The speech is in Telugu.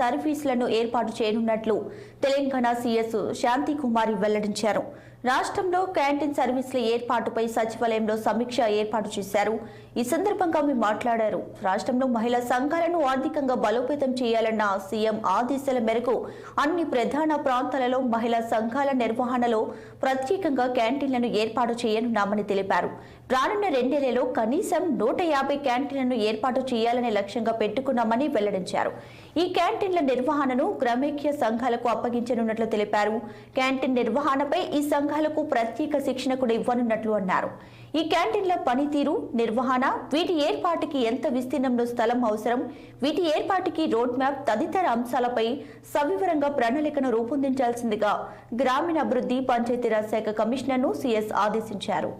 సర్వీసులను ఏర్పాటు చేయనున్నట్లు తెలంగాణ సీఎస్ శాంతికుమారి వెల్లడించారు. రాష్ట్రంలో క్యాంటీన్ సర్వీసుల ఏర్పాటుపై సచివాలయంలో సమీక్ష ఏర్పాటు చేశారు. ఈ సందర్భంగా ఆమె మాట్లాడారు. రాష్ట్రంలో మహిళా సంఘాలను ఆర్థికంగా బలోపేతం చేయాలన్న సీఎం ఆదేశాల మేరకు అన్ని ప్రధాన ప్రాంతాలలో మహిళా సంఘాల నిర్వహణలో ప్రత్యేకంగా క్యాంటీన్లను ఏర్పాటు చేయనున్నామని తెలిపారు. రానున్న 2 నెలల్లో కనీసం 150 క్యాంటీన్లను ఏర్పాటు చేయాలనే లక్ష్యంగా పెట్టుకున్నామని వెల్లడించారు. ఈ క్యాంటీన్ల నిర్వహణను గ్రామీణ సంఘాలకు అప్పగించనున్నట్లు తెలిపారు. క్యాంటీన్ నిర్వహణపై ఈ సంఘాలకు ప్రత్యేక శిక్షణ కూడా ఇవ్వనున్నట్లు అన్నారు. ఈ క్యాంటీన్ల పనితీరు, నిర్వహణ, వీటి ఏర్పాటుకి ఎంత విస్తీర్ణంలో స్థలం అవసరం, వీటి ఏర్పాటుకి రోడ్ మ్యాప్ తదితర అంశాలపై సవివరంగా ప్రణాళికను రూపొందించాల్సిందిగా గ్రామీణాభివృద్ధి పంచాయతీరాజ్ శాఖ కమిషనర్ను సీఎస్ ఆదేశించారు.